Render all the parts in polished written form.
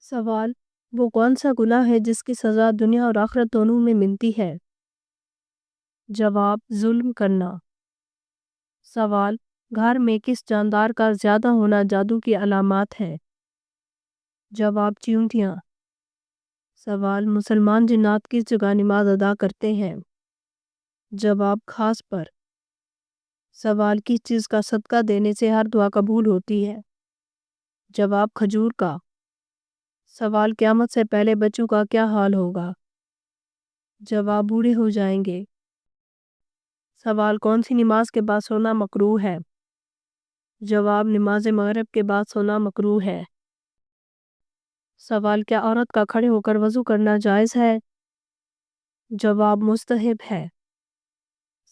سوال: وہ کون سا گناہ ہے جس کی سزا دنیا اور آخرت دونوں میں ملتی ہے؟ جواب: ظلم کرنا۔ سوال: گھر میں کس جاندار کا زیادہ ہونا جادو کی علامات ہے؟ جواب: چیونٹیاں۔ سوال: مسلمان جنات کس جگہ نماز ادا کرتے ہیں؟ جواب: خاص پر۔ سوال: کس چیز کا صدقہ دینے سے ہر دعا قبول ہوتی ہے؟ جواب: کھجور کا۔ سوال: قیامت سے پہلے بچوں کا کیا حال ہوگا؟ جواب: بوڑھے ہو جائیں گے۔ سوال: کون سی نماز کے بعد سونا مکروہ ہے؟ جواب: نماز مغرب کے بعد سونا مکروہ ہے۔ سوال: کیا عورت کا کھڑے ہو کر وضو کرنا جائز ہے؟ جواب: مستحب ہے۔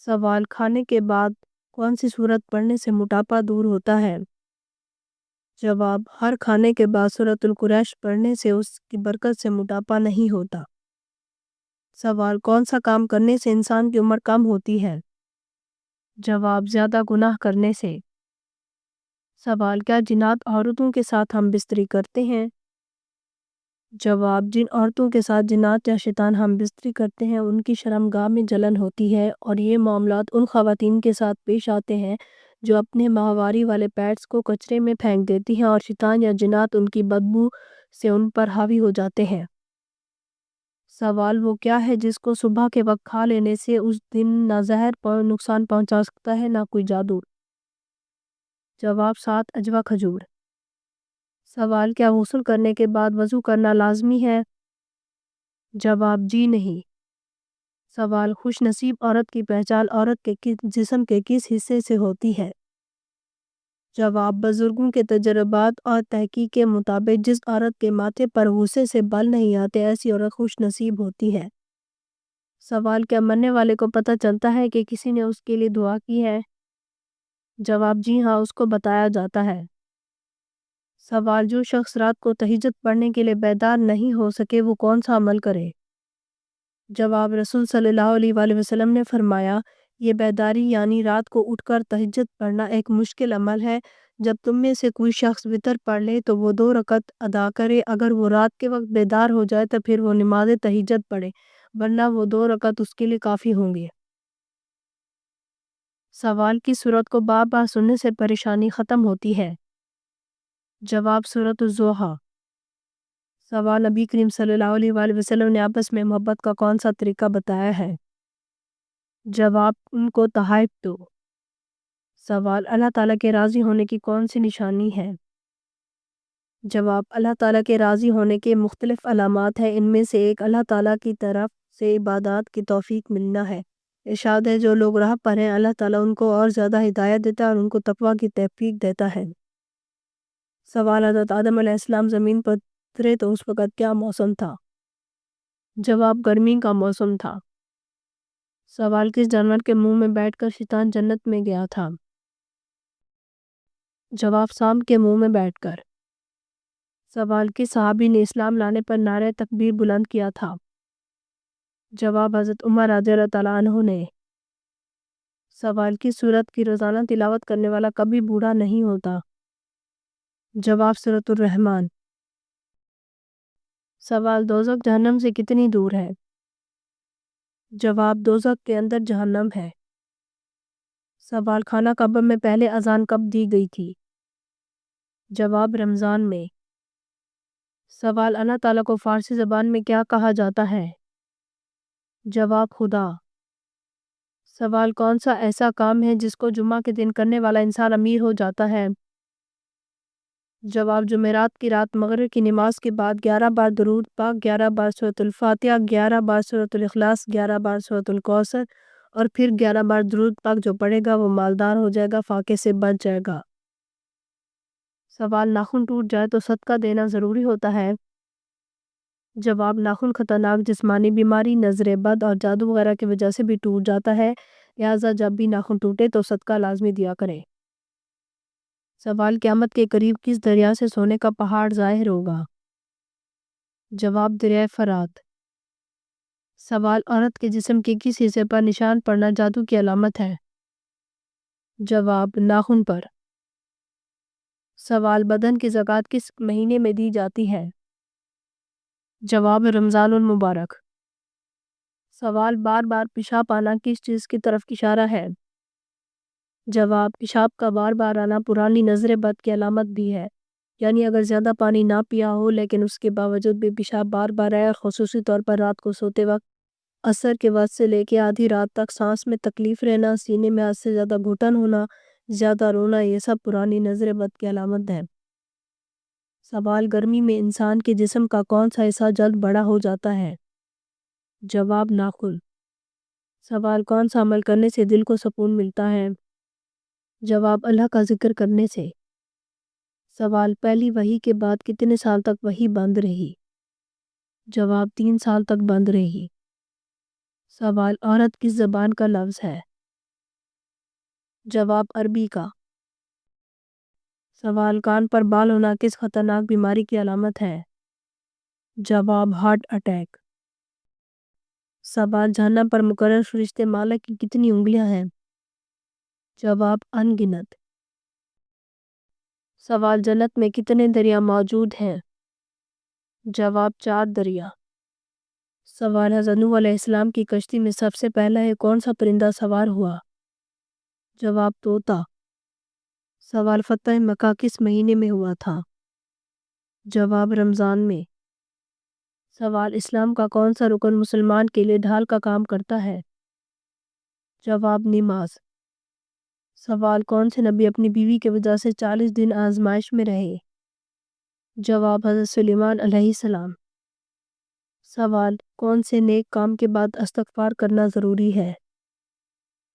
سوال: کھانے کے بعد کون سی سورت پڑھنے سے موٹاپا دور ہوتا ہے؟ جواب: ہر کھانے کے بعد سورۃ القریش پڑھنے سے اس کی برکت سے موٹاپا نہیں ہوتا۔ سوال: کون سا کام کرنے سے انسان کی عمر کم ہوتی ہے؟ جواب: زیادہ گناہ کرنے سے۔ سوال: کیا جنات عورتوں کے ساتھ ہم بستری کرتے ہیں؟ جواب: جن عورتوں کے ساتھ جنات یا شیطان ہم بستری کرتے ہیں ان کی شرمگاہ میں جلن ہوتی ہے، اور یہ معاملات ان خواتین کے ساتھ پیش آتے ہیں جو اپنے ماہواری والے پیڈز کو کچرے میں پھینک دیتی ہیں اور شیطان یا جنات ان کی بدبو سے ان پر حاوی ہو جاتے ہیں۔ سوال: وہ کیا ہے جس کو صبح کے وقت کھا لینے سے اس دن نہ زہر نقصان پہنچا سکتا ہے نہ کوئی جادو؟ جواب: 7 اجوا کھجور۔ سوال: کیا غسل کرنے کے بعد وضو کرنا لازمی ہے؟ جواب: جی نہیں۔ سوال: خوش نصیب عورت کی پہچان عورت کے جسم کے کس حصے سے ہوتی ہے؟ جواب: بزرگوں کے تجربات اور تحقیق کے مطابق جس عورت کے ماتھے پر غصے سے بال نہیں آتے ایسی عورت خوش نصیب ہوتی ہے۔ سوال: کیا مرنے والے کو پتہ چلتا ہے کہ کسی نے اس کے لیے دعا کی ہے؟ جواب: جی ہاں، اس کو بتایا جاتا ہے۔ سوال: جو شخص رات کو تہجد پڑھنے کے لیے بیدار نہیں ہو سکے وہ کون سا عمل کرے؟ جواب: رسول صلی اللہ علیہ وآلہ وسلم نے فرمایا، یہ بیداری یعنی رات کو اٹھ کر تہجد پڑھنا ایک مشکل عمل ہے۔ جب تم میں سے کوئی شخص وتر پڑھ لے تو وہ 2 رکعت ادا کرے، اگر وہ رات کے وقت بیدار ہو جائے تو پھر وہ نماز تہجد پڑھے، ورنہ وہ 2 رکعت اس کے لیے کافی ہوں گے۔ سوال: کی سورت کو بار بار سننے سے پریشانی ختم ہوتی ہے؟ جواب: سورۃ الضحیٰ۔ سوال: نبی کریم صلی اللہ علیہ وآلہ وسلم نے آپس میں محبت کا کون سا طریقہ بتایا ہے؟ جواب: ان کو تحائف دو۔ سوال: اللہ تعالیٰ کے راضی ہونے کی کون سی نشانی ہے؟ جواب: اللہ تعالیٰ کے راضی ہونے کے مختلف علامات ہیں، ان میں سے ایک اللہ تعالیٰ کی طرف سے عبادات کی توفیق ملنا ہے۔ ارشاد ہے، جو لوگ راہ پر ہیں اللہ تعالیٰ ان کو اور زیادہ ہدایت دیتا ہے اور ان کو تقویٰ کی توفیق دیتا ہے۔ سوال: حضرت آدم علیہ السلام زمین پر اترے تو اس وقت کیا موسم تھا؟ جواب: گرمی کا موسم تھا۔ سوال: کس جانور کے منہ میں بیٹھ کر شیطان جنت میں گیا تھا؟ جواب: سانپ کے منہ میں بیٹھ کر۔ سوال: کس صحابی نے اسلام لانے پر نعرہ تکبیر بلند کیا تھا؟ جواب: حضرت عمر رضی اللہ تعالیٰ عنہ نے۔ سوال: کس سورت کی روزانہ تلاوت کرنے والا کبھی بوڑھا نہیں ہوتا؟ جواب: سورۃ الرحمن۔ سوال: دوزخ جہنم سے کتنی دور ہے؟ جواب: دوزخ کے اندر جہنم ہے۔ سوال: خانہ کعبہ میں پہلے اذان کب دی گئی تھی؟ جواب: رمضان میں۔ سوال: اللہ تعالیٰ کو فارسی زبان میں کیا کہا جاتا ہے؟ جواب: خدا۔ سوال: کون سا ایسا کام ہے جس کو جمعہ کے دن کرنے والا انسان امیر ہو جاتا ہے؟ جواب: جمعرات کی رات مغرب کی نماز کے بعد 11 بار درود پاک، 11 بار سورۃ الفاتحہ، 11 بار سورۃ الاخلاص، 11 بار سورۃ الکوثر اور پھر 11 بار درود پاک جو پڑھے گا وہ مالدار ہو جائے گا، فاقے سے بچ جائے گا۔ سوال: ناخن ٹوٹ جائے تو صدقہ دینا ضروری ہوتا ہے؟ جواب: ناخن خطرناک جسمانی بیماری، نظر بد اور جادو وغیرہ کی وجہ سے بھی ٹوٹ جاتا ہے، لہٰذا جب بھی ناخن ٹوٹے تو صدقہ لازمی دیا کریں۔ سوال: قیامت کے قریب کس دریا سے سونے کا پہاڑ ظاہر ہوگا؟ جواب: دریائے فرات۔ سوال: عورت کے جسم کے کس حصے پر نشان پڑنا جادو کی علامت ہے؟ جواب: ناخن پر۔ سوال: بدن کی زکوٰۃ کس مہینے میں دی جاتی ہے؟ جواب رمضان المبارک۔ سوال بار بار پیشاب آنا کس چیز کی طرف اشارہ ہے؟ جواب پیشاب کا بار بار آنا پرانی نظر بد کی علامت بھی ہے، یعنی اگر زیادہ پانی نہ پیا ہو لیکن اس کے باوجود بھی پیشاب بار بار آئے، خصوصی طور پر رات کو سوتے وقت، عصر کے وقت سے لے کے آدھی رات تک سانس میں تکلیف رہنا، سینے میں حد سے زیادہ گھٹن ہونا، زیادہ رونا، یہ سب پرانی نظر بد کی علامت ہے۔ سوال گرمی میں انسان کے جسم کا کون سا حصہ جلد بڑا ہو جاتا ہے؟ جواب ناخن۔ سوال کون سا عمل کرنے سے دل کو سکون ملتا ہے؟ جواب اللہ کا ذکر کرنے سے۔ سوال پہلی وحی کے بعد کتنے سال تک وحی بند رہی؟ جواب 3 سال تک بند رہی۔ سوال عورت کس زبان کا لفظ ہے؟ جواب عربی کا۔ سوال کان پر بال ہونا کس خطرناک بیماری کی علامت ہے؟ جواب ہارٹ اٹیک۔ سوال جہنم پر مقرر فرشتے مالک کی کتنی انگلیاں ہیں؟ جواب ان گنت۔ سوال جنت میں کتنے دریا موجود ہیں؟ جواب 4 دریا۔ سوال حضرت نوح علیہ السلام کی کشتی میں سب سے پہلا کون سا پرندہ سوار ہوا؟ جواب طوطا۔ سوال فتح مکہ کس مہینے میں ہوا تھا؟ جواب رمضان میں۔ سوال اسلام کا کون سا رکن مسلمان کے لیے ڈھال کا کام کرتا ہے؟ جواب نماز۔ سوال کون سے نبی اپنی بیوی کی وجہ سے 40 دن آزمائش میں رہے؟ جواب حضرت سلیمان علیہ السلام۔ سوال کون سے نیک کام کے بعد استغفار کرنا ضروری ہے؟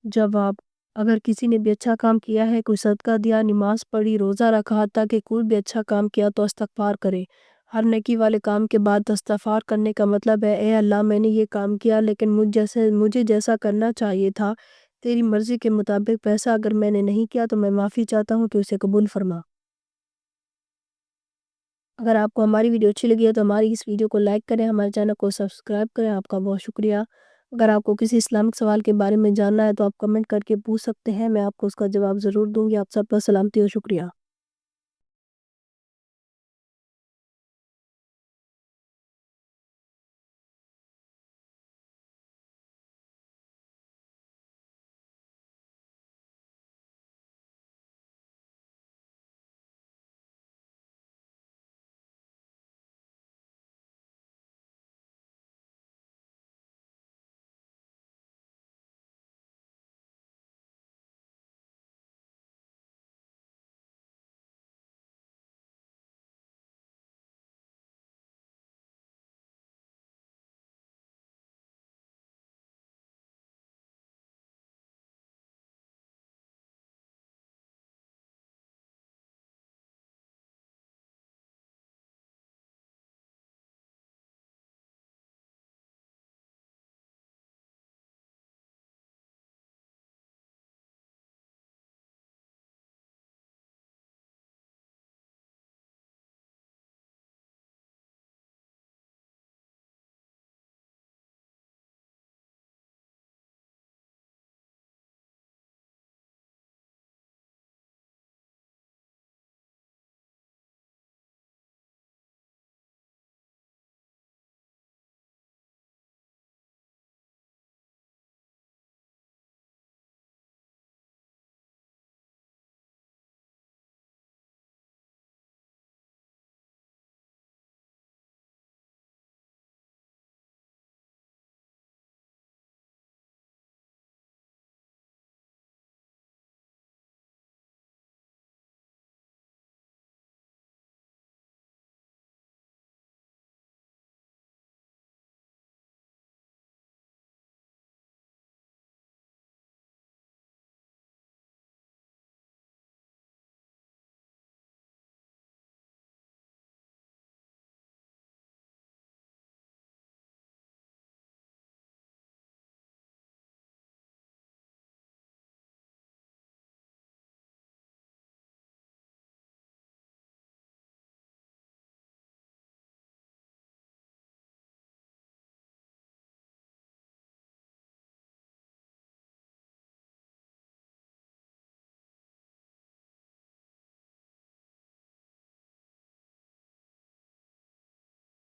جواب اگر کسی نے بھی اچھا کام کیا ہے، کوئی صدقہ دیا، نماز پڑھی، روزہ رکھا، تاکہ کوئی بھی اچھا کام کیا تو استغفار کرے۔ ہر نیکی والے کام کے بعد استغفار کرنے کا مطلب ہے اے اللہ میں نے یہ کام کیا لیکن مجھے جیسا کرنا چاہیے تھا، تیری مرضی کے مطابق ویسا اگر میں نے نہیں کیا تو میں معافی چاہتا ہوں کہ اسے قبول فرما۔ اگر آپ کو ہماری ویڈیو اچھی لگی ہے تو ہماری اس ویڈیو کو لائک کریں، ہمارے چینل کو سبسکرائب کریں۔ آپ کا بہت شکریہ۔ اگر آپ کو کسی اسلامک سوال کے بارے میں جاننا ہے تو آپ کمنٹ کر کے پوچھ سکتے ہیں، میں آپ کو اس کا جواب ضرور دوں گی۔ آپ سب پر سلامتی اور شکریہ۔